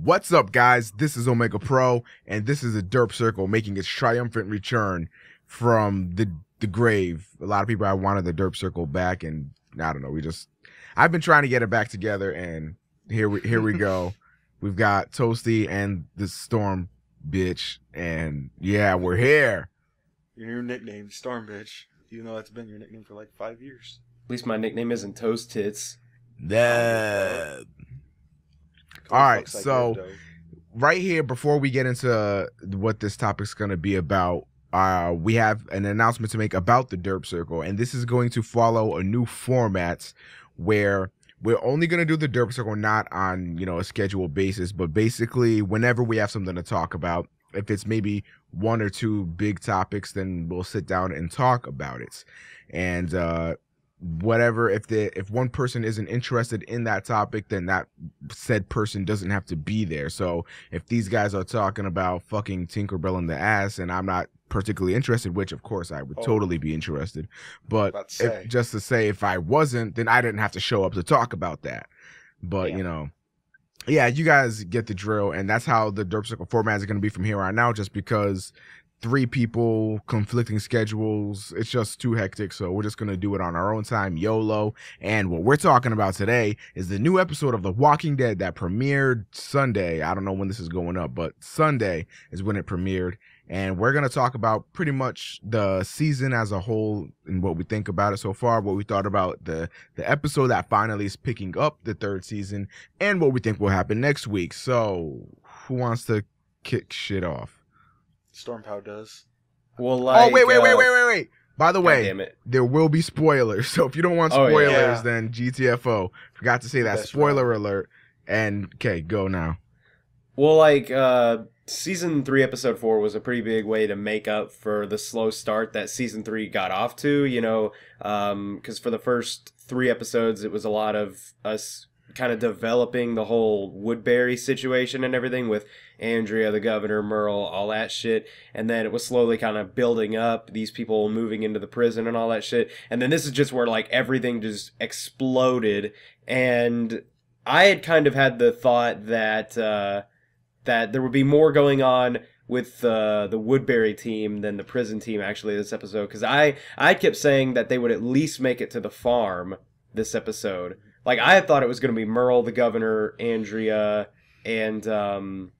What's up, guys? This is Omega Pro, and this is a Derp Circle making its triumphant return from the grave. A lot of people have wanted the Derp Circle back, and I don't know. I've been trying to get it back together, and here we go. We've got Toasty and the Storm bitch, and yeah, we're here. Your new nickname, Storm Bitch. You know that's been your nickname for like 5 years. At least my nickname isn't Toast Tits. All right, so right here, before we get into what this topic's going to be about, we have an announcement to make about the Derp Circle, and this is going to follow a new format where we're only going to do the Derp Circle not on, a scheduled basis, but basically whenever we have something to talk about. If it's maybe one or two big topics, then we'll sit down and talk about it. And whatever, if one person isn't interested in that topic, then that said person doesn't have to be there. So if these guys are talking about fucking Tinkerbell in the ass and I'm not particularly interested, which of course I would totally be interested, but just to say, if I wasn't, then I didn't have to show up to talk about that. But yeah, you guys get the drill, and that's how the Derp Circle format is going to be from here on out, just because 3 people, conflicting schedules, it's just too hectic, so we're just going to do it on our own time, YOLO. And what we're talking about today is the new episode of The Walking Dead that premiered Sunday. I don't know when this is going up, but Sunday is when it premiered, and we're going to talk about pretty much the season as a whole and what we think about it so far, what we thought about the episode that finally is picking up the 3rd season, and what we think will happen next week. So who wants to kick shit off? StormPow does. Well, like, wait. By the way, damn it. there will be spoilers. So if you don't want spoilers, then GTFO. Forgot to say that. Spoiler alert. And, okay, go now. Well, like, Season 3, Episode 4 was a pretty big way to make up for the slow start that Season 3 got off to, because for the first 3 episodes, it was a lot of us kind of developing the whole Woodbury situation and everything with Andrea, the governor, Merle, all that shit. And then it was slowly kind of building up, these people moving into the prison and all that shit. And then this is just where, like, everything just exploded. And I had kind of had the thought that that there would be more going on with the Woodbury team than the prison team, actually, this episode. Because I kept saying that they would at least make it to the farm this episode. Like, I had thought it was going to be Merle, the governor, Andrea, and, Michonne,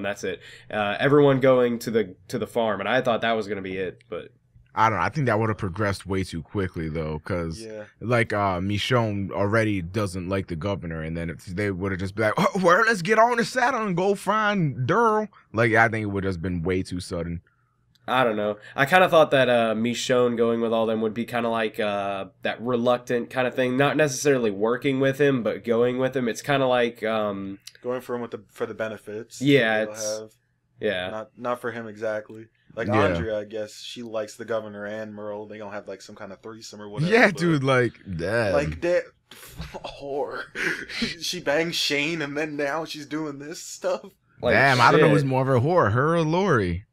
that's it. Everyone going to the farm, and I thought that was going to be it, but... I don't know. I think that would have progressed way too quickly, though, because, Michonne already doesn't like the governor, and then if they would have just been like, well, let's get on the saddle and go find Daryl. Like, I think it would have just been way too sudden. I don't know. I kind of thought that Michonne going with all them would be kind of like that reluctant kind of thing. Not necessarily working with him, but going with him. It's kind of like... going for him for the benefits. Yeah, Not for him exactly. Like Andrea, I guess, she likes the governor and Merle. They gonna have like some kind of threesome or whatever. Yeah, dude, like that. Like that. Whore. She banged Shane and then now she's doing this stuff. Like, damn, shit. I don't know who's more of a whore, her or Lori.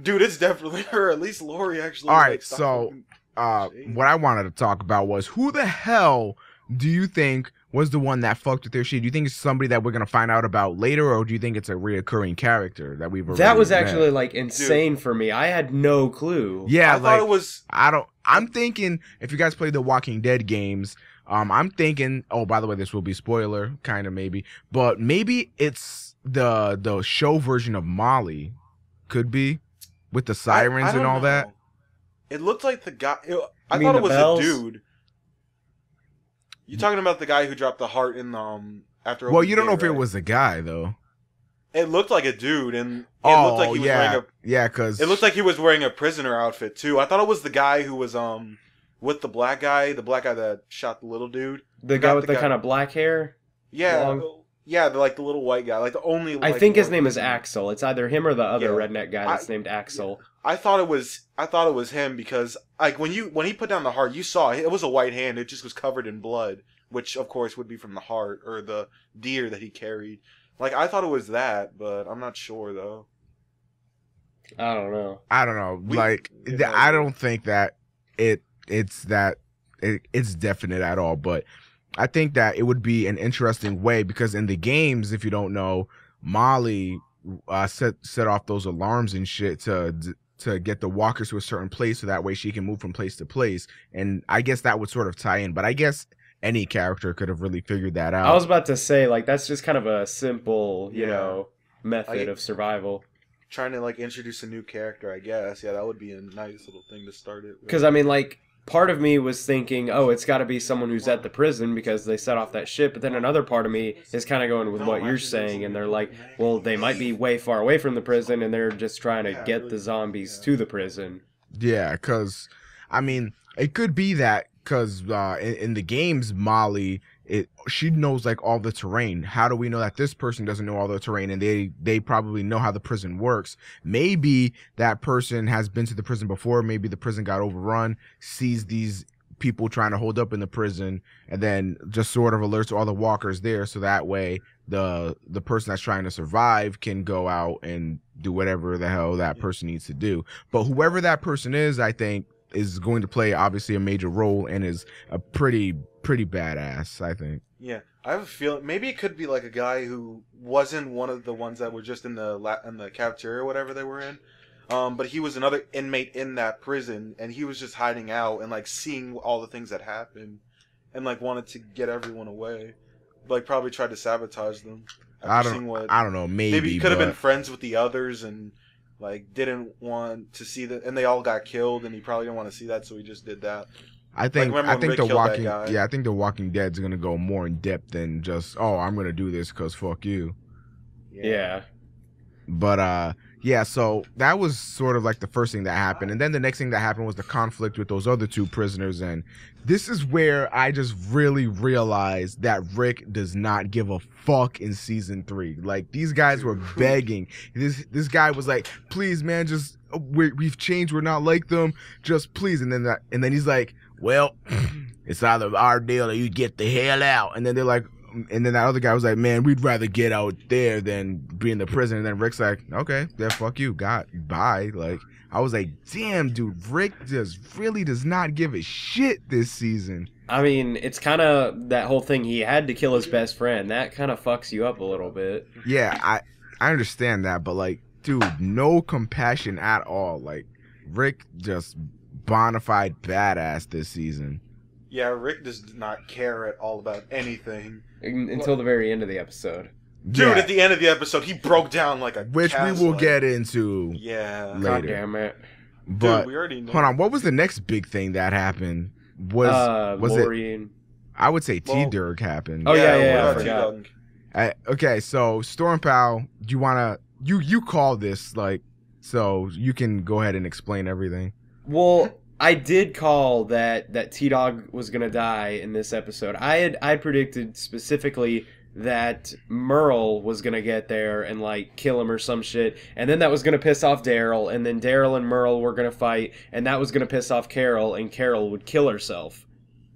Dude, it's definitely her. At least Lori actually. All right, so what I wanted to talk about was who the hell do you think was the one that fucked with their shit? Do you think it's somebody that we're gonna find out about later, or do you think it's a reoccurring character that we've already That was met? actually like insane for me. I had no clue. Yeah, I thought it was. I'm thinking if you guys play the Walking Dead games, I'm thinking. Oh, by the way, this will be spoiler, kind of maybe, but maybe it's the show version of Molly. Could be. With the sirens and all that? It looked like the guy... I thought it was a dude. You talking about the guy who dropped the heart in after... Well, you don't know if it was a guy, though. It looked like a dude, and it looked like he was wearing a... Yeah, because... It looked like he was wearing a prisoner outfit, too. I thought it was the guy who was with the black guy that shot the little dude. The guy with the kind of black hair? Yeah, long... Yeah, the little white guy, like the only. Like, I think his name is Axel. It's either him or the other redneck guy that's named Axel. I thought it was him because like when he put down the heart, you saw it was a white hand. It just was covered in blood, which of course would be from the heart or the deer that he carried. Like I thought it was that, but I'm not sure though. I don't know. I don't think that it's definite at all, but. I think that it would be an interesting way, because in the games, if you don't know, Molly set off those alarms and shit to get the walkers to a certain place, so that way she can move from place to place. And I guess that would sort of tie in, but I guess any character could have really figured that out. I was about to say, like, that's just kind of a simple, you know, method of survival. Trying to, like, introduce a new character, I guess. Yeah, that would be a nice little thing to start it with. Because, I mean, like, part of me was thinking, oh, it's got to be someone who's at the prison because they set off that ship. But then another part of me is kind of going with what you're saying. And they're like, well, they might be way far away from the prison and they're just trying to get the zombies to the prison. Yeah, because, I mean, it could be that because in the games, Molly, she knows, like, all the terrain. How do we know that this person doesn't know all the terrain, and they probably know how the prison works? Maybe that person has been to the prison before. Maybe the prison got overrun, sees these people trying to hold up in the prison, and then just sort of alerts all the walkers there, so that way the person that's trying to survive can go out and do whatever the hell that person needs to do. But whoever that person is, I think, is going to play obviously a major role and is a pretty badass, I think. Yeah, I have a feeling maybe it could be like a guy who wasn't one of the ones that were just in the cafeteria or whatever they were in, but he was another inmate in that prison, and he was just hiding out and, like, seeing all the things that happened, and, like, wanted to get everyone away, like, probably tried to sabotage them. I don't know. Maybe he could have been friends with the others and, like, didn't want to see that, and they all got killed, and he probably didn't want to see that, so he just did that. I think the Walking Dead's gonna go more in depth than just, oh, I'm gonna do this because fuck you. Yeah. But yeah, so that was sort of like the first thing that happened, and then the next thing that happened was the conflict with those other two prisoners, and this is where I just really realized that Rick does not give a fuck in season 3. Like, these guys were begging. This guy was like, please, man, just we've changed. We're not like them. Just please. And then he's like, well, it's either our deal or you get the hell out. And then they're like, and then that other guy was like, man, we'd rather get out there than be in the prison. And then Rick's like, okay, then fuck you. Bye. Like, I was like, damn, dude, Rick just really does not give a shit this season. I mean, it's kind of that whole thing. He had to kill his best friend. That kind of fucks you up a little bit. Yeah, I understand that. But, like, dude, no compassion at all. Like, Rick just bona fide badass this season. Yeah, Rick does not care at all about anything. Until the very end of the episode. Dude, at the end of the episode, he broke down like a which we will get into later. God damn it. But, dude, we already know. Hold on, what was the next big thing that happened? Was Lori it? I would say T-Dirk happened. Oh, yeah, I forgot. Okay, so StormPow, you wanna... You call this, like, so you can go ahead and explain everything. Well, I did call that T-Dog was gonna die in this episode. I predicted specifically that Merle was gonna get there and, like, kill him or some shit, and then that was gonna piss off Daryl, and then Daryl and Merle were gonna fight, and that was gonna piss off Carol, and Carol would kill herself.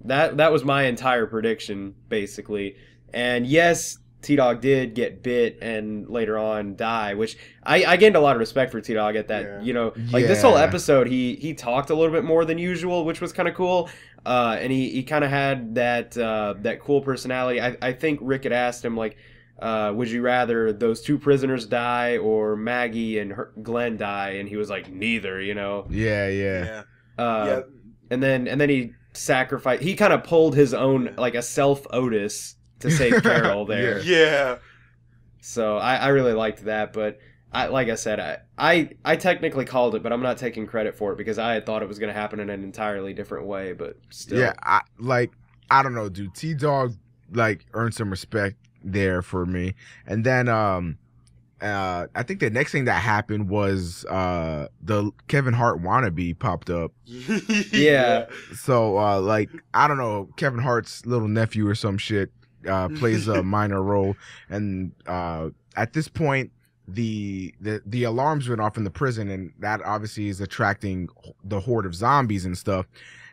That was my entire prediction, basically. And yes, T-Dog did get bit and later on die, which I gained a lot of respect for T-Dog at that, you know, like this whole episode, he talked a little bit more than usual, which was kind of cool. And he kind of had that cool personality. I think Rick had asked him, like, would you rather those two prisoners die or Maggie and Glenn die? And he was like, neither, you know? Yeah. And then he sacrificed, he kind of pulled his own, like a self Otis to save Carol there. Yeah. So I really liked that, but like I said, I technically called it, but I'm not taking credit for it because I had thought it was going to happen in an entirely different way, but still. Yeah, I don't know, dude. T-Dog, like, earned some respect there for me. And then I think the next thing that happened was the Kevin Hart wannabe popped up. Yeah. So, like, I don't know, Kevin Hart's little nephew or some shit plays a minor role. And at this point, the alarms went off in the prison, and that obviously is attracting the horde of zombies and stuff.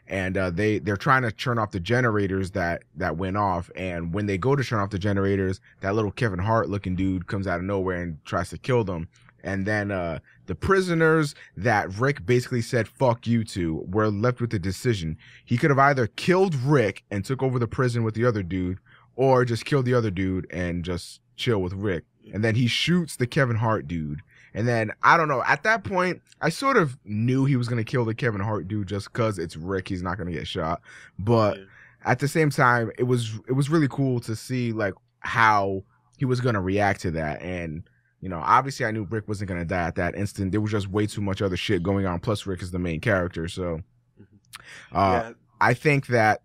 And they're trying to turn off the generators that went off. And when they go to turn off the generators, that little Kevin Hart looking dude comes out of nowhere and tries to kill them. And then the prisoners that Rick basically said fuck you to were left with the decision. He could have either killed Rick and took over the prison with the other dude, or just killed the other dude and just chill with Rick. And then he shoots the Kevin Hart dude. And then, I don't know, at that point, I sort of knew he was going to kill the Kevin Hart dude just because it's Rick. He's not going to get shot. But at the same time, it was really cool to see, like, how he was going to react to that. And, you know, obviously I knew Rick wasn't going to die at that instant. There was just way too much other shit going on. Plus, Rick is the main character. So I think that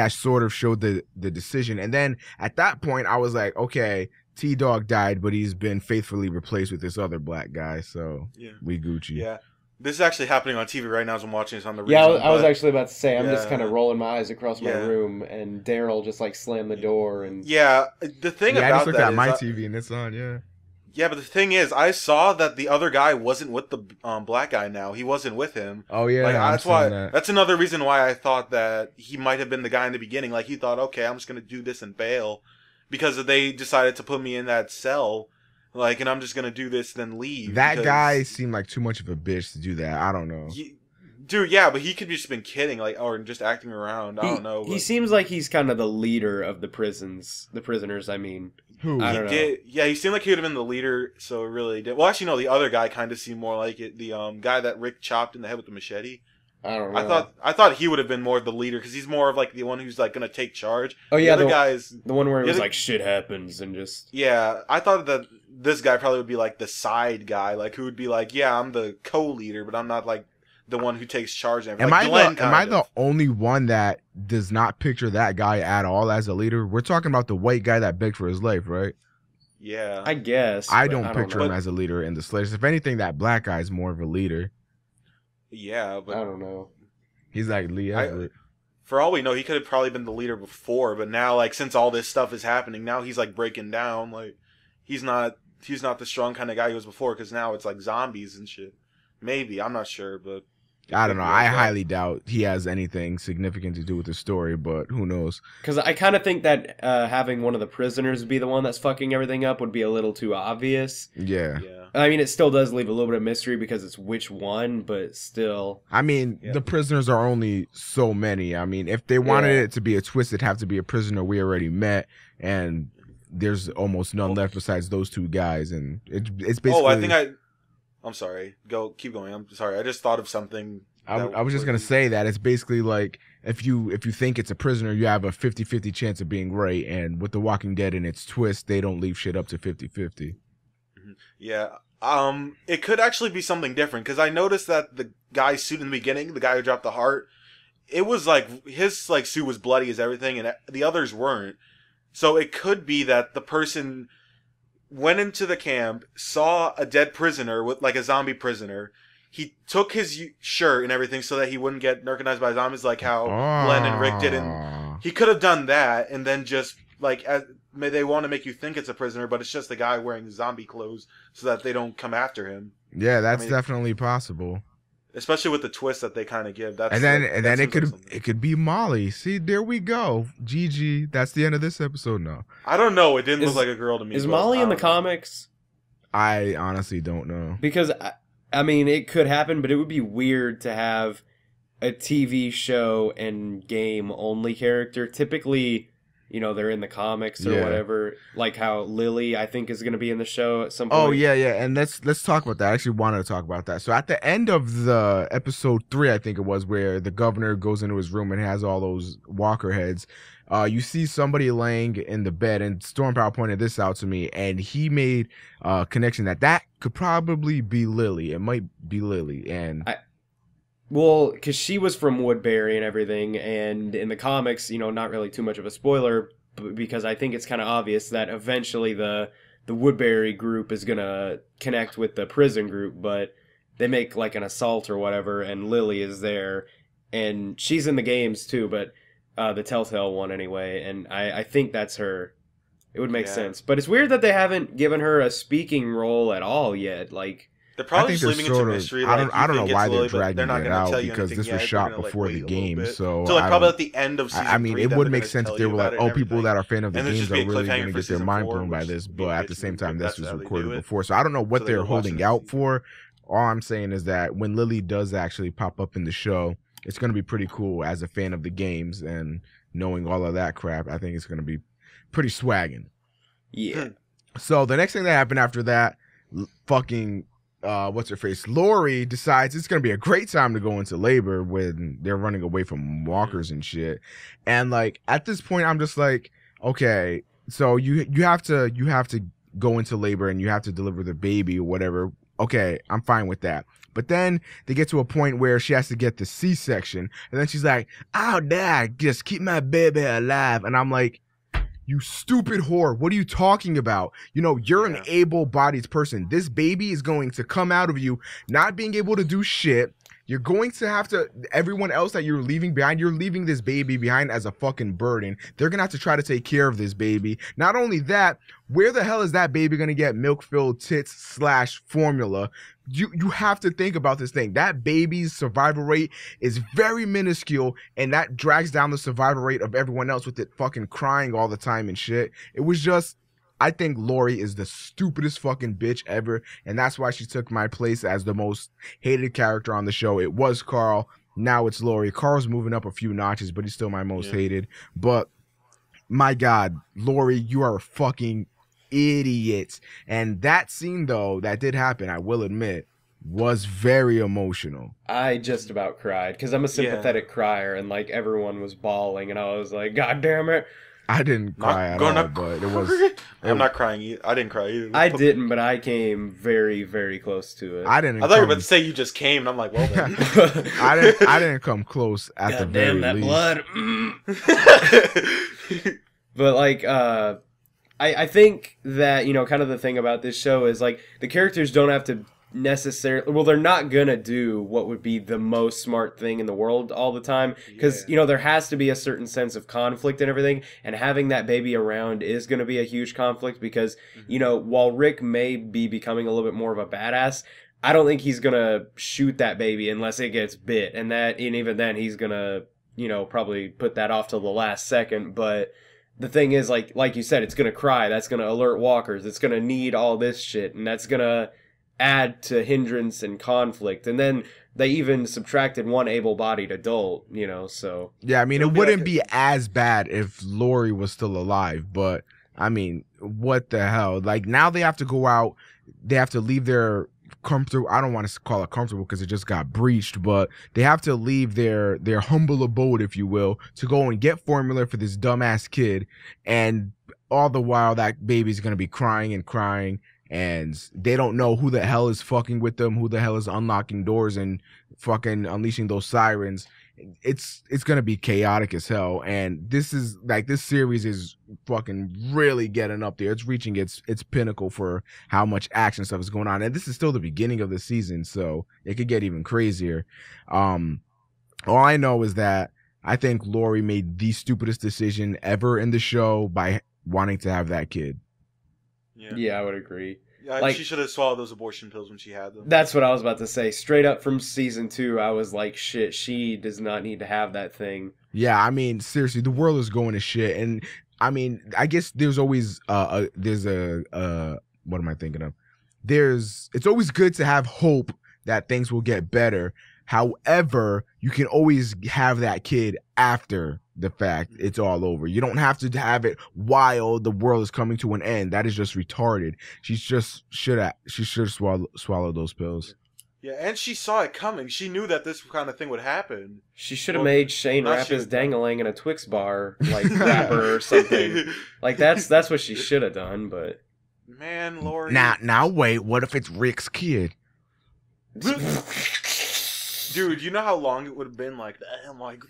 sort of showed the decision. And then at that point, I was like, okay, T-Dog died, but he's been faithfully replaced with this other black guy, so we Gucci. Yeah. This is actually happening on TV right now as I'm watching this on the rerun. I was actually about to say, I'm just kind of rolling my eyes across my room, and Daryl just, like, slammed the door. And the thing about that I just looked at my TV, and it's on, Yeah, but the thing is, I saw that the other guy wasn't with the black guy now. He wasn't with him. Oh, yeah. Like, that's another reason why I thought that he might have been the guy in the beginning. Like, he thought, okay, I'm just going to do this and bail. Because they decided to put me in that cell, like, and I'm just gonna do this, then leave. That guy seemed like too much of a bitch to do that. I don't know, dude. Yeah, but he could have just been kidding, like, or just acting around. I don't know. He seems like he's kind of the leader of the prisoners. I mean, who? I don't know. Yeah, he seemed like he would have been the leader. So it really did. Well, actually, no. The other guy kind of seemed more like it. The guy that Rick chopped in the head with the machete. I don't know. I thought he would have been more of the leader because he's more of like the one who's like gonna take charge. Oh yeah, the other guy's the one where it was like shit happens and just. Yeah, I thought that this guy probably would be like the side guy, like who would be like, yeah, I'm the co-leader, but I'm not like the one who takes charge. And am I the only one that does not picture that guy at all as a leader? We're talking about the white guy that begged for his life, right? Yeah, I guess. I don't picture him as a leader in the slightest. If anything, that black guy is more of a leader. Yeah, but I don't know. He's like Lee Everett. For all we know, he could have probably been the leader before, but now, like, since all this stuff is happening, now he's like breaking down. Like, he's not the strong kind of guy he was before, because now it's like zombies and shit. Maybe, I'm not sure, but I don't know. I highly doubt he has anything significant to do with the story, but who knows? Because I kind of think that having one of the prisoners be the one that's fucking everything up would be a little too obvious. Yeah. I mean, it still does leave a little bit of mystery because it's which one, but still. I mean, the prisoners are only so many. I mean, if they wanted it to be a twist, it'd have to be a prisoner we already met, and there's almost none left besides those two guys, and it's basically. I'm sorry. Keep going. I'm sorry. I just thought of something. I was just going to say that it's basically like if you think it's a prisoner, you have a 50-50 chance of being right. And with The Walking Dead and its twist, they don't leave shit up to 50-50. Yeah. It could actually be something different because I noticed that the guy's suit in the beginning, the guy who dropped the heart, it was like his like suit was bloody as everything and the others weren't. So it could be that the person went into the camp, saw a dead prisoner with like a zombie prisoner. He took his shirt and everything so that he wouldn't get narcotized by zombies, like how Glenn and Rick did. And he could have done that, and then just like they want to make you think it's a prisoner, but it's just a guy wearing zombie clothes so that they don't come after him. Yeah, that's definitely possible. Especially with the twist that they kind of give. And then it could be Molly. See, there we go. GG. That's the end of this episode now. I don't know. It didn't look like a girl to me. Is Molly in the comics? I honestly don't know. Because, I mean, it could happen, but it would be weird to have a TV show and game only character. Typically, you know, they're in the comics or whatever. Like how Lily, I think, is going to be in the show at some point. Oh, yeah. And let's talk about that. I actually wanted to talk about that. So at the end of the episode 3, I think it was, where the governor goes into his room and has all those walker heads, you see somebody laying in the bed, and StormPow pointed this out to me, and he made a connection that could probably be Lily. It might be Lily. And well, because she was from Woodbury and everything, and in the comics, you know, not really too much of a spoiler, because I think it's kind of obvious that eventually the Woodbury group is going to connect with the prison group, but they make like an assault or whatever, and Lily is there, and she's in the games too, but the Telltale one anyway, and I think that's her. It would make sense. But it's weird that they haven't given her a speaking role at all yet, like... They're probably I just think leaving into mystery. I Like, don't know why they're Lily, but they're dragging not it going to out tell you because anything this was yet. shot They're gonna, before the wait a little game. bit. So like I probably don't. at the end of season I mean, 3, it then would they're make gonna sense tell if they you were about like, it oh, and people everything. that are fan of the And there's games just are be a really going cliffhanger to for get their season mind 4, blown by which this. me But and at the Mitch same knew time, this was that's how they recorded do it. before, so I don't know what So they they're would watch holding it out season. for. All I'm saying is that when Lily does actually pop up in the show, it's going to be pretty cool as a fan of the games and knowing all of that crap. I think it's going to be pretty swagging. Yeah. So the next thing that happened after that, fucking what's her face, Lori decides it's gonna be a great time to go into labor when they're running away from walkers and shit. And like at this point, I'm just like, okay, so you have to go into labor and you have to deliver the baby or whatever. Okay, I'm fine with that. But then they get to a point where she has to get the C-section, and then she's like, "Oh, Dad, just keep my baby alive." And I'm like, you stupid whore. What are you talking about? You know, you're an able-bodied person. This baby is going to come out of you not being able to do shit. You're going to have to, everyone else that you're leaving behind, you're leaving this baby behind as a fucking burden. They're going to have to try to take care of this baby. Not only that, where the hell is that baby going to get milk-filled tits / formula? You have to think about this thing. That baby's survival rate is very minuscule, and that drags down the survival rate of everyone else with it fucking crying all the time and shit. It was just, I think Lori is the stupidest fucking bitch ever, and that's why she took my place as the most hated character on the show. It was Carl, now it's Lori. Carl's moving up a few notches, but he's still my most hated. But my God, Lori, you are a fucking idiot. And that scene, though, that did happen, I will admit, was very emotional. I just about cried because I'm a sympathetic crier, and like everyone was bawling, and I was like, God damn it. I didn't cry at all, but it was... I'm not crying either. I didn't cry either. I didn't, but I came very, very close to it. I thought you were about to say you just came, and I'm like, well then. I didn't come close at God the very damn, that least. Blood. But like, I think that, you know, kind of the thing about this show is like the characters don't have to necessarily, well, they're not gonna do what would be the most smart thing in the world all the time, because you know, there has to be a certain sense of conflict and everything, and having that baby around is gonna be a huge conflict because you know, while Rick may be becoming a little bit more of a badass, I don't think he's gonna shoot that baby unless it gets bit, and even then he's gonna, you know, probably put that off till the last second. But the thing is, like you said, it's gonna cry, that's gonna alert walkers, it's gonna need all this shit, and that's gonna add to hindrance and conflict. And then they even subtracted one able-bodied adult, you know, so yeah, I mean, it wouldn't be as bad if Lori was still alive, but I mean, what the hell? Like, now they have to go out, they have to leave their comfortable, I don't want to call it comfortable because it just got breached, but they have to leave their humble abode, if you will, to go and get formula for this dumbass kid, and all the while that baby's gonna be crying and crying, and they don't know who the hell is fucking with them, who the hell is unlocking doors and fucking unleashing those sirens. It's gonna be chaotic as hell, and this series is fucking really getting up there. It's reaching its pinnacle for how much action stuff is going on, and this is still the beginning of the season, so it could get even crazier. All I know is that I think Lori made the stupidest decision ever in the show by wanting to have that kid. Yeah, I would agree. Yeah, like, she should have swallowed those abortion pills when she had them. That's what I was about to say. Straight up from season 2, I was like, shit, she does not need to have that thing. Yeah, I mean, seriously, the world is going to shit. And I mean, I guess there's always what am I thinking of? It's always good to have hope that things will get better. However, you can always have that kid after the fact it's all over. You don't have to have it while the world is coming to an end. That is just retarded. She should swallow those pills. Yeah, and she saw it coming. She knew that this kind of thing would happen. She should have made Shane wrap his dangling in a Twix bar, like wrapper or something. Like that's what she should have done. But man, Lori. Now wait. What if it's Rick's kid? Dude, you know how long it would have been like that? I'm like,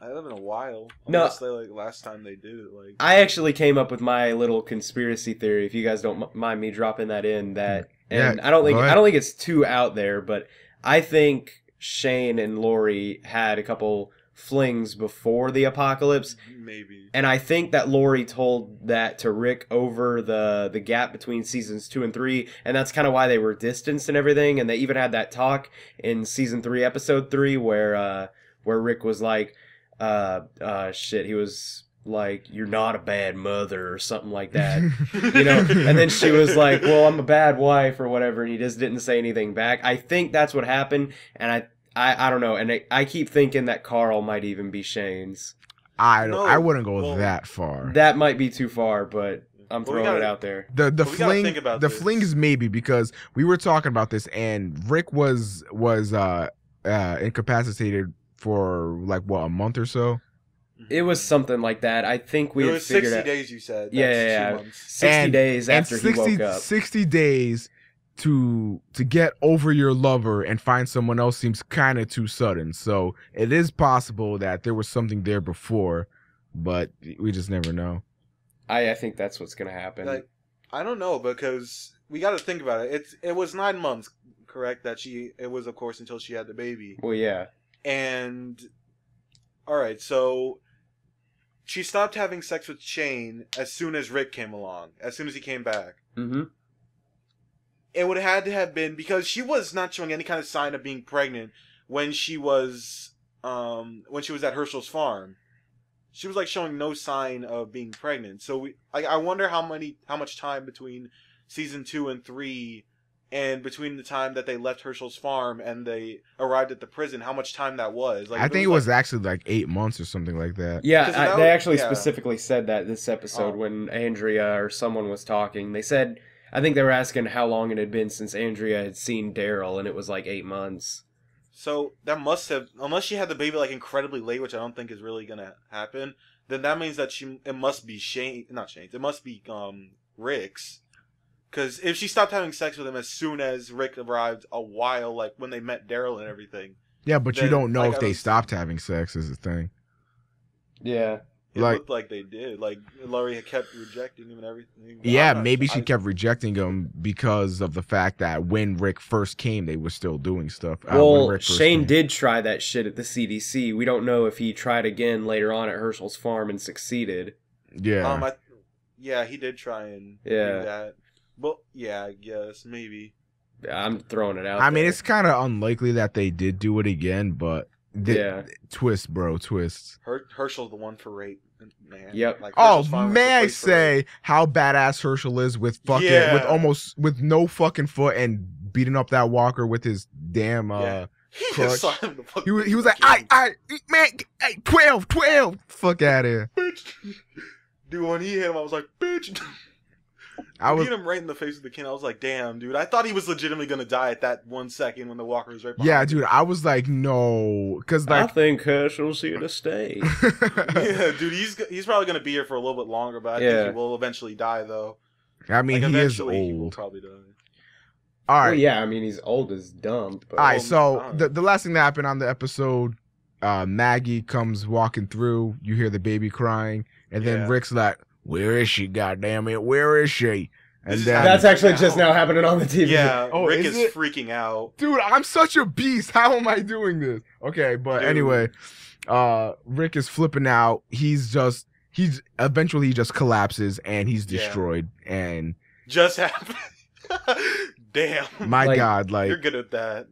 I haven't in a while. No, like last time they did it. Like, I actually came up with my little conspiracy theory. If you guys don't mind me dropping that in, and I don't think it's too out there, but I think Shane and Lori had a couple flings before the apocalypse. Maybe. And I think that Lori told that to Rick over the gap between seasons 2 and 3, and that's kind of why they were distanced and everything. And they even had that talk in season 3, episode 3, where Rick was like, he was like, "You're not a bad mother," or something like that, you know. And then she was like, "Well, I'm a bad wife," or whatever, and he just didn't say anything back. I think that's what happened, and I don't know, and I keep thinking that Carl might even be Shane's. I wouldn't go that far. That might be too far, but I'm throwing it out there. The fling is maybe, because we were talking about this, and Rick was incapacitated for like what, a month or so. It was something like that. I think we it had was figured 60 out. days. You said Yeah. 2 months. 60 days after he woke up. 60 days to get over your lover and find someone else seems kind of too sudden. So it is possible that there was something there before, but we just never know. I think that's what's gonna happen. Like, I don't know, because we got to think about it. It was 9 months, correct? It was, of course, until she had the baby. Well, yeah. And all right, so she stopped having sex with Shane as soon as Rick came along. As soon as he came back. Mm-hmm. It would have had to have been because she was not showing any kind of sign of being pregnant when she was at Herschel's farm. She was like showing no sign of being pregnant. So I wonder how much time between season 2 and 3 and between the time that they left Herschel's farm and they arrived at the prison, how much time that was. Like, I think it was actually like 8 months or something like that. Yeah, they actually specifically said that this episode when Andrea or someone was talking. They said, I think they were asking how long it had been since Andrea had seen Daryl, and it was like 8 months. So that must have, unless she had the baby like incredibly late, which I don't think is really gonna happen, then that means that it must be it must be Rick's. Because if she stopped having sex with him as soon as Rick arrived, a while, like when they met Daryl and everything. Yeah, but you don't know if they stopped having sex is the thing. Yeah. It looked like they did. Like, Laurie had kept rejecting him and everything. Yeah, maybe she kept rejecting him because of the fact that when Rick first came, they were still doing stuff. Well, Shane did try that shit at the CDC. We don't know if he tried again later on at Herschel's farm and succeeded. Yeah. Yeah, he did try and do that. But, yeah, I guess, maybe. I'm throwing it out I mean, it's kind of unlikely that they did do it again, but... Twist, bro, twists. Herschel's the one for rape, man. Yep. Like, may I say how badass Herschel is with with no fucking foot and beating up that walker with his damn crutch. He was like, man, 12, fuck out of here. Bitch. Dude, when he hit him, I was like, bitch. I hit him right in the face with the can. I was like, damn, dude. I thought he was legitimately going to die at that 1 second when the walker was right behind him. Yeah, dude. I was like, no. Because like, I think Herschel's here to stay. Yeah, dude. He's probably going to be here for a little bit longer, but I think he will eventually die, though. I mean, like, he is old. He will probably die. All right. Well, yeah, I mean, he's old as dumb. But... All right, so the last thing that happened on the episode, Maggie comes walking through. You hear the baby crying. And then Rick's like, where is she? Goddamn it! Where is she? And then, that's actually just now happening on the TV. Yeah, Rick is freaking out. Dude, I'm such a beast. How am I doing this? Okay, but anyway, Rick is flipping out. Eventually he just collapses and he's destroyed. And just happened. Damn. My God, like you're good at that.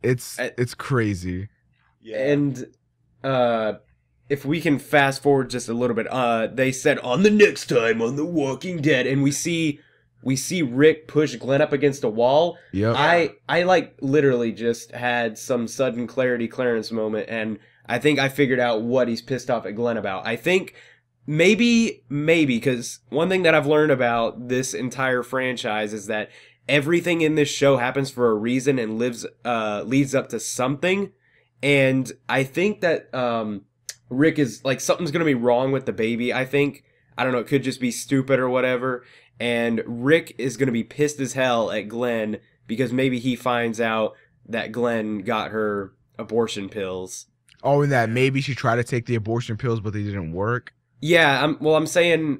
It's crazy. Yeah. And if we can fast forward just a little bit, they said on the next time on The Walking Dead, and we see Rick push Glenn up against a wall. Yep. I like literally just had some sudden clearance moment, and I think I figured out what he's pissed off at Glenn about. I think maybe, because one thing that I've learned about this entire franchise is that everything in this show happens for a reason and leads up to something. And I think that Rick is like, something's going to be wrong with the baby. I think, I don't know, it could just be stupid or whatever. And Rick is going to be pissed as hell at Glenn because maybe he finds out that Glenn got her abortion pills. Oh, and that maybe she tried to take the abortion pills, but they didn't work. Yeah, I'm saying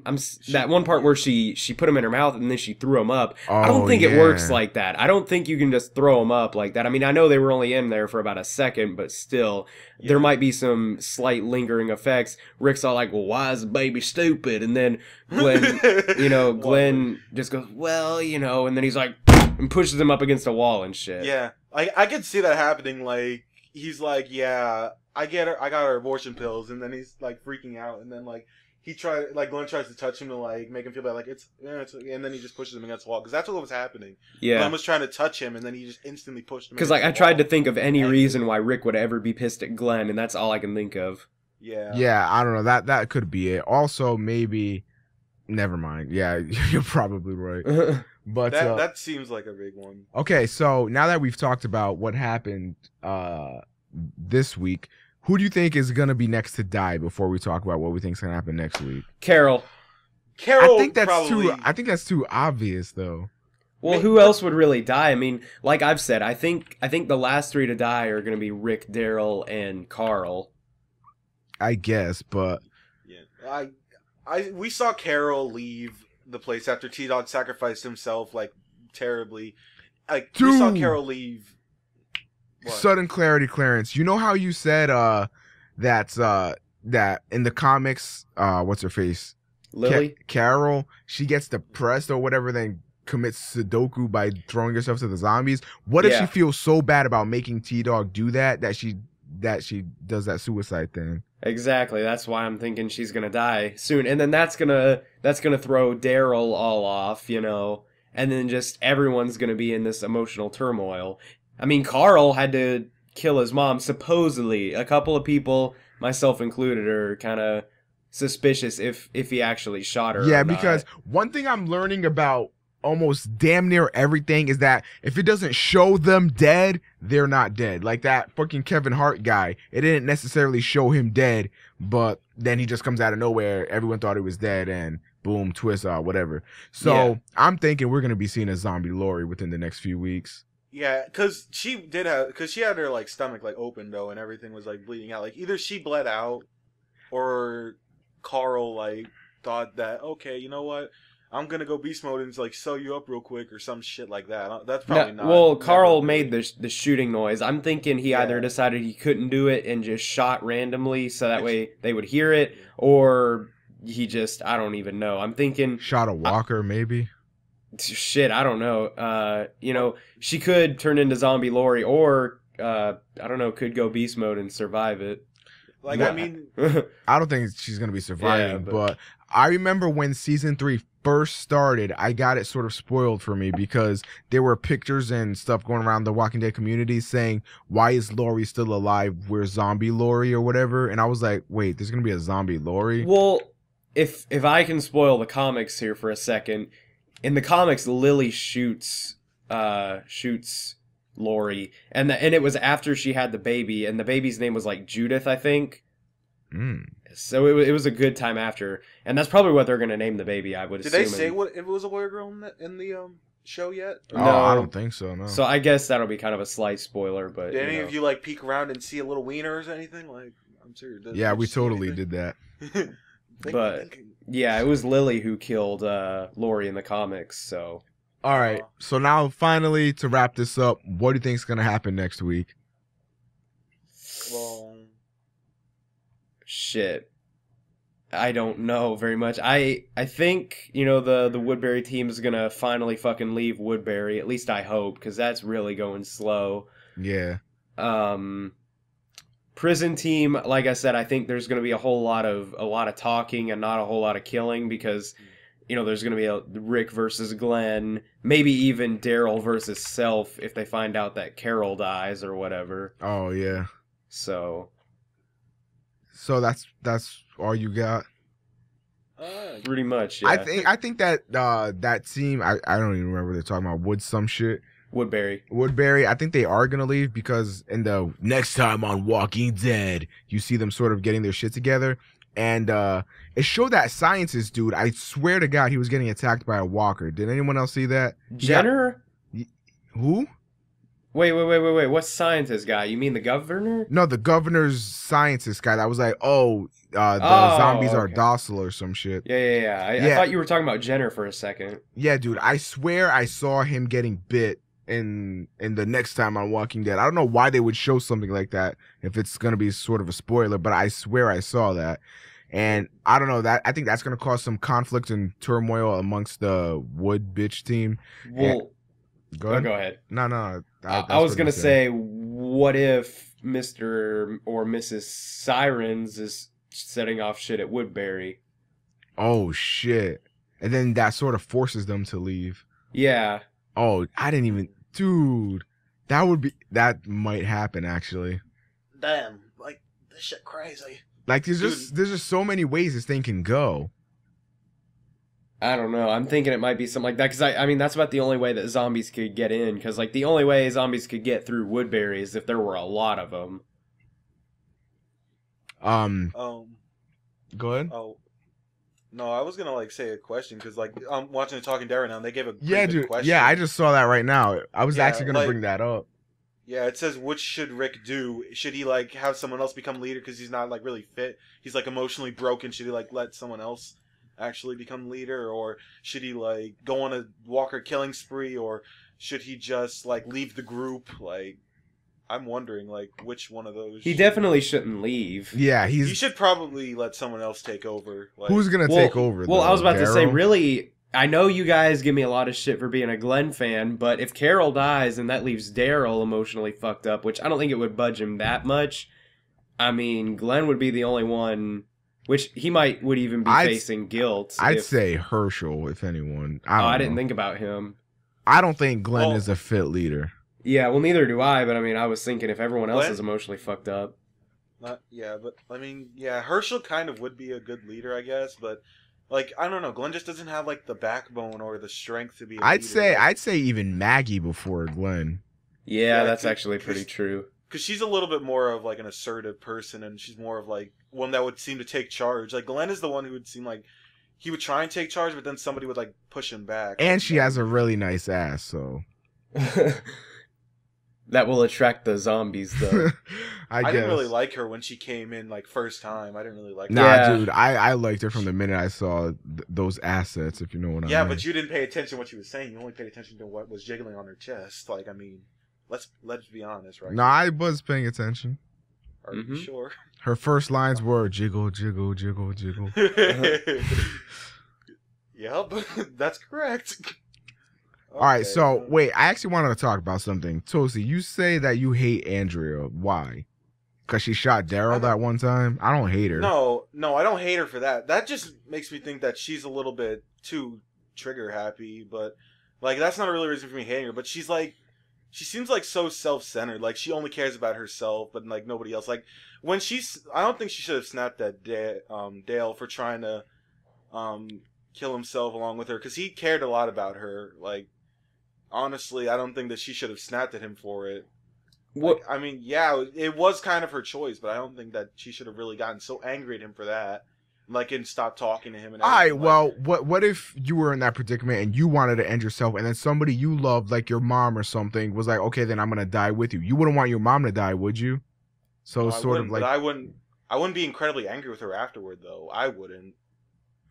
that one part where she put them in her mouth and then she threw them up. I don't think it works like that. I don't think you can just throw them up like that. I mean, I know they were only in there for about a second, but still, there might be some slight lingering effects. Rick's all like, "Well, why is the baby stupid?" And then Glenn, Glenn just goes, "Well, and then he's like, and pushes him up against a wall and shit. Yeah, I could see that happening. Like he's like, "Yeah, I got her abortion pills," and then he's like freaking out, and then like Glenn tries to touch him to like make him feel bad, like it's and then he just pushes him against the wall because that's what was happening. Yeah, Glenn was trying to touch him, and then he just instantly pushed him. Because like I tried to think of any reason why Rick would ever be pissed at Glenn, and that's all I can think of. Yeah, I don't know, that could be it. Also, maybe, never mind. Yeah, you're probably right. But that seems like a big one. Okay, so now that we've talked about what happened this week, who do you think is gonna be next to die before we talk about what we think is gonna happen next week? Carol. I think that's too obvious though. Well, who else would really die? I mean, like I've said, I think the last three to die are gonna be Rick, Daryl, and Carl. I guess, but yeah, we saw Carol leave the place after T-Dog sacrificed himself like terribly. Like we saw Carol leave. What? Sudden clarity, Clarence. You know how you said that in the comics, what's her face? Lily? Carol, she gets depressed or whatever, then commits Sudoku by throwing herself to the zombies. What if she feels so bad about making T-Dog do that she does that suicide thing? Exactly. That's why I'm thinking she's gonna die soon, and then that's gonna throw Daryl all off, and then just everyone's gonna be in this emotional turmoil. I mean, Carl had to kill his mom, supposedly. A couple of people, myself included, are kind of suspicious if he actually shot her. Yeah, because one thing I'm learning about almost damn near everything is that if it doesn't show them dead, they're not dead. Like that fucking Kevin Hart guy, it didn't necessarily show him dead, but then he just comes out of nowhere. Everyone thought he was dead, and boom, twist, whatever. So I'm thinking we're gonna be seeing a zombie Lori within the next few weeks. Yeah, because she had her like stomach like open though, and everything was like bleeding out. Like either she bled out, or Carl like thought that, okay, you know what, I'm gonna go beast mode and like sew you up real quick or some shit like that. That's probably not. Well, Carl made the shooting noise. I'm thinking he either decided he couldn't do it and just shot randomly so that way they would hear it, or he just, I don't even know. I'm thinking shot a walker maybe. Shit, I don't know. She could turn into zombie Lori, or I don't know, could go beast mode and survive it. Like, I mean, I don't think she's gonna be surviving, but I remember when season 3 first started, I got it sort of spoiled for me because there were pictures and stuff going around the Walking Dead community saying, "Why is Lori still alive? We're zombie Lori or whatever." And I was like, "Wait, there's gonna be a zombie Lori?" Well, if I can spoil the comics here for a second. In the comics, Lily shoots Lori, and it was after she had the baby, and the baby's name was like Judith, I think. So it was a good time after, and that's probably what they're gonna name the baby. I would assume. Did they say what if it was a boy or girl in the show yet? No, I don't think so. No. So I guess that'll be kind of a slight spoiler, but did any of you like peek around and see a little wiener or anything? Like, I'm serious. Yeah, we totally did that. But yeah, it was Lily who killed Lori in the comics. So all right, so now finally to wrap this up, what do you think is gonna happen next week? Well, shit, I don't know very much. I think the Woodbury team is gonna finally fucking leave Woodbury. At least I hope, because that's really going slow. Yeah. Prison team, like I said, I think there's going to be a lot of talking and not a whole lot of killing because, there's going to be a Rick versus Glenn, maybe even Daryl versus Self if they find out that Carol dies or whatever. Oh yeah. So that's all you got. Pretty much. Yeah. I think that that team, I don't even remember what they're talking about. Woodbury, I think they are going to leave because in the next time on Walking Dead, you see them sort of getting their shit together. And it showed that scientist dude, I swear to God, he was getting attacked by a walker. Did anyone else see that? Jenner? Who? Wait. What scientist guy? You mean the governor? No, the governor's scientist guy that was like, oh, the zombies are docile or some shit. Yeah. I thought you were talking about Jenner for a second. Yeah, dude, I swear I saw him getting bit in the next time on Walking Dead. I don't know why they would show something like that if it's gonna be sort of a spoiler, but I swear I saw that. And I don't know, that I think that's gonna cause some conflict and turmoil amongst the Wood bitch team. Well, go ahead. Go ahead. No. I was gonna say, what if Mr. or Mrs. Sirens is setting off shit at Woodbury? Oh shit! And then that sort of forces them to leave. Yeah. Oh, I didn't even, dude. That might happen actually. Damn, like this shit crazy. Like there's just so many ways this thing can go. I don't know. I'm thinking it might be something like that because I mean that's about the only way that zombies could get in. Because like the only way zombies could get through Woodbury is if there were a lot of them. Go ahead. Oh, no, I was gonna like say a question because like I'm watching the Talking Dead right now. And they gave a dude. question. Yeah, I just saw that right now. I was actually gonna bring that up. Yeah, it says, what should Rick do? Should he, like, have someone else become leader because he's not, like, really fit? He's, like, emotionally broken. Should he, like, let someone else actually become leader? Or should he, like, go on a Walker killing spree? Or should he just, like, leave the group? Like, I'm wondering, like, which one of those... He definitely shouldn't leave. Yeah, he should probably let someone else take over. Like, who's gonna take over, Well, though? I was about to say, Daryl? really... I know you guys give me a lot of shit for being a Glenn fan, but if Carol dies, then that leaves Daryl emotionally fucked up, which I don't think it would budge him that much. I mean, Glenn would be the only one, which he would even be facing guilt. I'd say Herschel, if anyone. I didn't think about him. I don't think Glenn is a fit leader. Yeah, well, neither do I, but I mean, I was thinking if everyone else is emotionally fucked up. But I mean, yeah, Herschel kind of would be a good leader, I guess, but... Like, I don't know, Glenn just doesn't have, like, the backbone or the strength to be a leader. I'd say even Maggie before Glenn. Yeah, that's actually pretty true. Because she's a little bit more of, like, an assertive person, and she's more of, like, one that would seem to take charge. Like, Glenn is the one who would seem like he would try and take charge, but then somebody would, like, push him back. And she has a really nice ass, so... That will attract the zombies, though. I didn't really like her when she came in, like, first time. I didn't really like her. Nah, dude, I liked her from the minute I saw those assets, if you know what I mean. Yeah, but you didn't pay attention to what she was saying. You only paid attention to what was jiggling on her chest. Like, I mean, let's be honest, right? Nah, I was paying attention. Are you sure? Her first lines were, jiggle, jiggle, jiggle, jiggle. Yep, that's correct. All right, so wait, I actually wanted to talk about something. Tosi, you say that you hate Andrea. Why? Because she shot Daryl that one time? I don't hate her. No, I don't hate her for that. That just makes me think that she's a little bit too trigger happy, but like that's not a really reason for me hating her. But she's like, she seems like so self-centered. Like she only cares about herself, but like nobody else. Like when I don't think she should have snapped at Dale for trying to kill himself along with her because he cared a lot about her. Like. Honestly, I don't think that she should have snapped at him for it. What? Like, I mean, yeah, it was kind of her choice, but I don't think that she should have really gotten so angry at him for that. Like, and stopped talking to him. And everything. All right, well, what if you were in that predicament and you wanted to end yourself, and then somebody you loved, like your mom or something, was like, okay, then I'm gonna die with you. You wouldn't want your mom to die, would you? So sort of like, but I wouldn't be incredibly angry with her afterward, though. I wouldn't.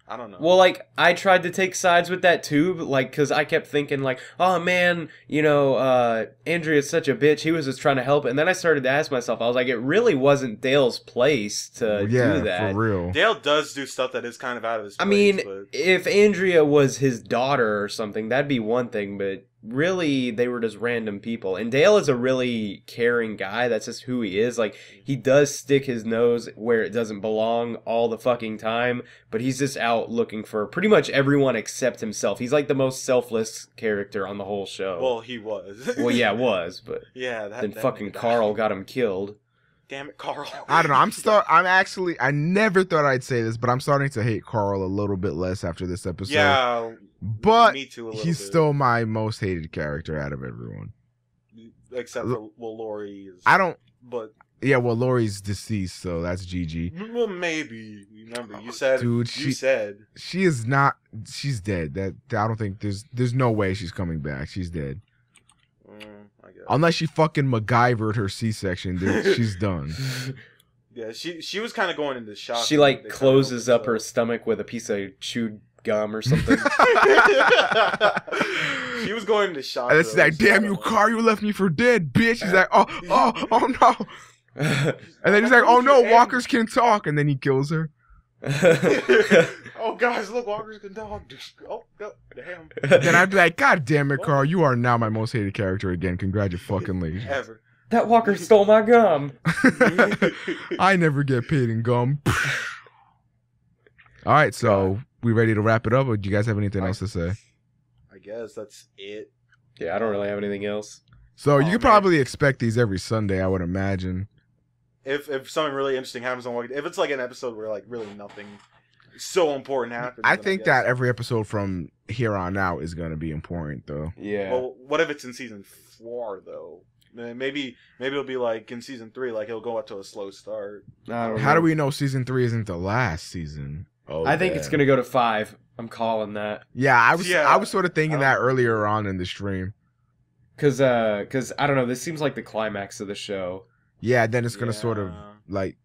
I don't know. Well, like, I tried to take sides with that, too, like, because I kept thinking, like, oh, man, you know, Andrea's such a bitch, he was just trying to help, and then I started to ask myself, I was like, it really wasn't Dale's place to do that. Yeah, for real. Dale does do stuff that is kind of out of his place. I mean, if Andrea was his daughter or something, that'd be one thing, but really, they were just random people. And Dale is a really caring guy. That's just who he is. Like, he does stick his nose where it doesn't belong all the fucking time, but he's just out looking for pretty much everyone except himself. He's like the most selfless character on the whole show. Well, he was. Well, yeah, was, but yeah, then fucking Carl got him killed. Damn it, Carl. I don't know. I never thought I'd say this, but I'm starting to hate Carl a little bit less after this episode. Yeah, but me too, he's still my most hated character out of everyone. Except for, well, Lori is... But... Yeah, well, Lori's deceased, so that's GG. Well, maybe. Remember, you said... Dude, she is not... She's dead. I don't think... There's no way she's coming back. She's dead. I guess. Unless she fucking MacGyvered her C-section, dude, she's done. Yeah, she was kind of going into shock. She like closes up her stomach with a piece of chewed gum or something. She was going into shock. And it's like, damn you, car, you left me for dead, bitch. He's like, oh no. And then he's like, oh no, walkers can talk. And then he kills her. Oh guys, look, walkers can talk. Oh no, damn. Then I'd be like, God damn it, Carl, you are now my most hated character again. Congratulations. Ever. That walker stole my gum. I never get paid in gum. All right, so we ready to wrap it up, or do you guys have anything else to say? I guess that's it. Yeah, I don't really have anything else. So you could probably expect these every Sunday, I would imagine. If something really interesting happens on Walking Dead, if it's like an episode where like really nothing so important happens. I think that every episode from here on out is going to be important, though. Yeah. Well, what if it's in season 4 though? Maybe it'll be like in season 3, like it'll go up to a slow start. How do we know season 3 isn't the last season? Oh, I think it's gonna go to 5. I'm calling that. Yeah, I was sort of thinking that earlier on in the stream. Cause I don't know. This seems like the climax of the show. Yeah, then it's gonna sort of like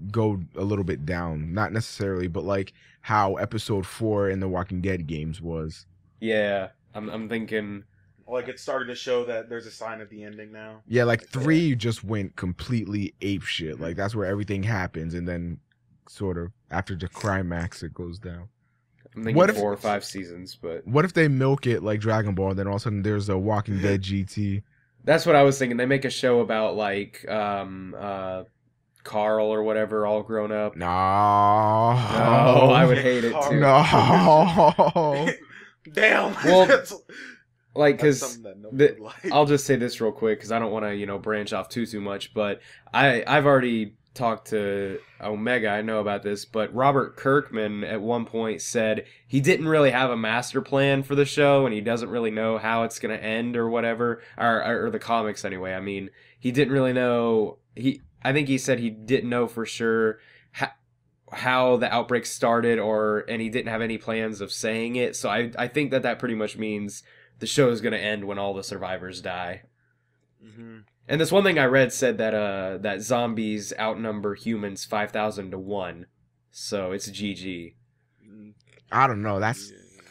go a little bit down, not necessarily, but like how episode 4 in the Walking Dead games was. Yeah, I'm thinking. Like it's starting to show that there's a sign of the ending now. Yeah, like 3 just went completely ape shit. Like that's where everything happens, and then sort of after the climax it goes down. I'm thinking 4 or 5 seasons, but what if they milk it like Dragon Ball, and then all of a sudden there's a Walking Dead GT? That's what I was thinking. They make a show about like Carl or whatever, all grown up. No, I would hate it too. No, damn. Well, like because like. I'll just say this real quick because I don't want to branch off too much, but I've already talked to Omega. I know about this, but Robert Kirkman at one point said he didn't really have a master plan for the show, and he doesn't really know how it's going to end or whatever, or the comics anyway. I mean, he didn't really know. I think he said he didn't know for sure how the outbreak started, and he didn't have any plans of saying it. So I think that pretty much means the show is going to end when all the survivors die. Mm-hmm. And this one thing I read said that that zombies outnumber humans 5,000 to 1. So it's GG. I don't know.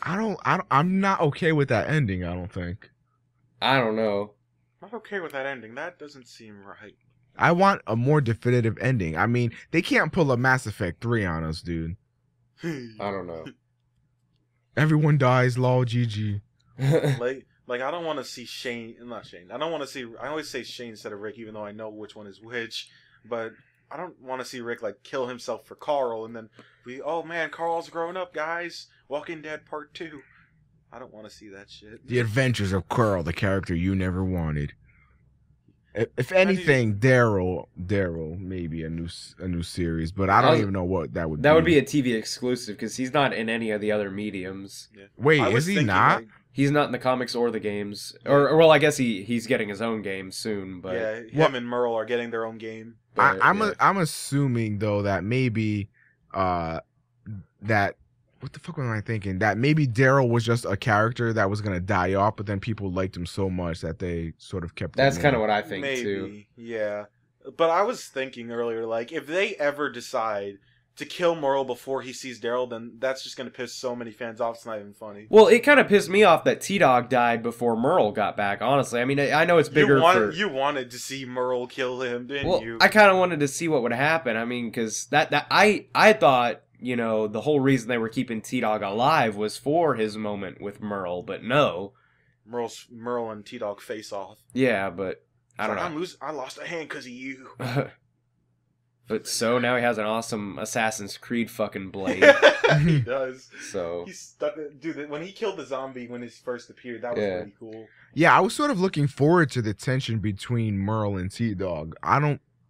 I'm not okay with that ending, I don't think. I don't know. Not okay with that ending. That doesn't seem right. I want a more definitive ending. I mean, they can't pull a Mass Effect 3 on us, dude. I don't know. Everyone dies, lol, GG. Like I don't want to see Shane. Not Shane. I don't want to see. I always say Shane instead of Rick, even though I know which one is which. But I don't want to see Rick like kill himself for Carl, and then oh man, Carl's growing up, guys. Walking Dead Part 2. I don't want to see that shit. The Adventures of Carl, the character you never wanted. If anything, Daryl, maybe a new series, but I don't even know what that would be. That would be a TV exclusive because he's not in any of the other mediums. Yeah. Wait, is he not? Like, he's not in the comics or the games, or well, I guess he's getting his own game soon. But yeah, him and Merle are getting their own game. But, I'm assuming though that maybe that. What the fuck am I thinking? That maybe Daryl was just a character that was gonna die off, but then people liked him so much that they sort of kept. That's kind of what I think maybe, too. Yeah, but I was thinking earlier, like if they ever decide to kill Merle before he sees Daryl, then that's just gonna piss so many fans off. It's not even funny. Well, it kind of pissed me off that T-Dog died before Merle got back. Honestly, I mean, I know it's bigger. You wanted to see Merle kill him, didn't you? I kind of wanted to see what would happen. I mean, because I thought. The whole reason they were keeping T-Dog alive was for his moment with Merle, but no. Merle and T-Dog face off. Yeah, but I don't know. I lost a hand because of you. But so now he has an awesome Assassin's Creed fucking blade. He does. So he's stuck. Dude, when he killed the zombie when he first appeared, that was pretty cool. Yeah, I was sort of looking forward to the tension between Merle and T-Dog.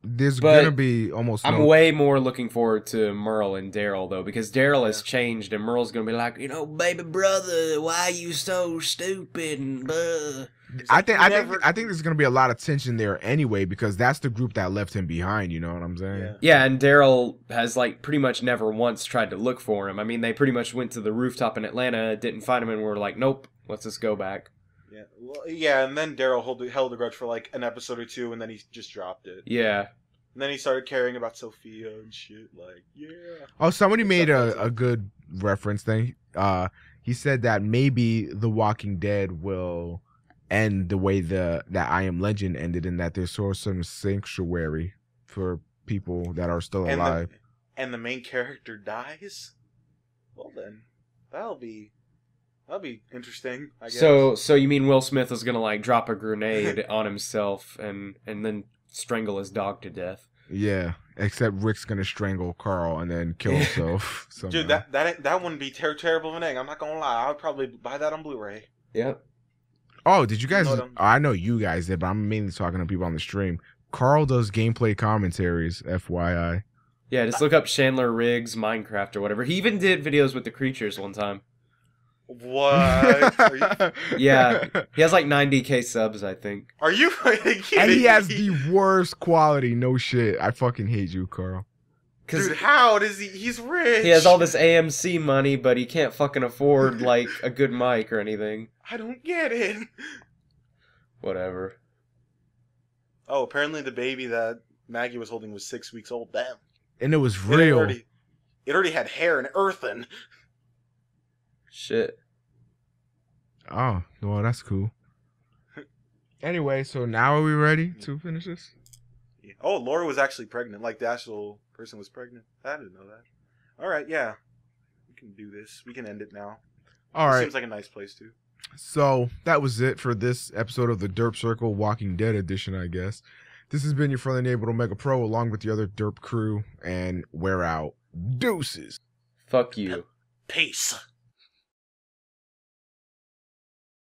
There's gonna be almost. I'm way more looking forward to Merle and Daryl though, because Daryl has changed, and Merle's gonna be like, baby brother, why you so stupid? I think there's gonna be a lot of tension there anyway, because that's the group that left him behind. You know what I'm saying? Yeah, and Daryl has pretty much never once tried to look for him. I mean, they pretty much went to the rooftop in Atlanta, didn't find him, and were like, nope, let's just go back. Yeah, well, yeah, and then Daryl held a grudge for like an episode or two, and then he just dropped it. Yeah. And then he started caring about Sophia and shit. Like, yeah. Oh, somebody made a good reference thing. He said that maybe The Walking Dead will end the way that I Am Legend ended, in that there's sort of some sanctuary for people that are still alive. And the main character dies? Well then, that'll be interesting, I guess. So you mean Will Smith is gonna like drop a grenade on himself and then strangle his dog to death? Yeah, except Rick's gonna strangle Carl and then kill himself. Dude, that wouldn't be terrible of an egg. I'm not gonna lie. I would probably buy that on Blu-ray. Yep. Oh, did you guys? I know you guys did, but I'm mainly talking to people on the stream. Carl does gameplay commentaries, FYI. Yeah, just look up Chandler Riggs Minecraft or whatever. He even did videos with the creatures one time. What? Yeah, he has like 90K subs, I think. Are you kidding? And he has the worst quality. No shit. I fucking hate you, Carl. Dude, how does he? He's rich. He has all this AMC money, but he can't fucking afford like a good mic or anything. I don't get it. Whatever. Oh, apparently the baby that Maggie was holding was 6 weeks old. Damn. And it was real. It already had hair and earthen. Shit. Oh, well, that's cool. Anyway, so now are we ready to finish this? Yeah. Oh, Laura was actually pregnant. Like, the actual person was pregnant. I didn't know that. All right, yeah. We can do this. We can end it now. All right. Seems like a nice place to. So, that was it for this episode of the Derp Circle Walking Dead edition, I guess. This has been your friendly neighborhood Omega Pro, along with the other Derp crew, and we're out. Deuces. Fuck you. Peace.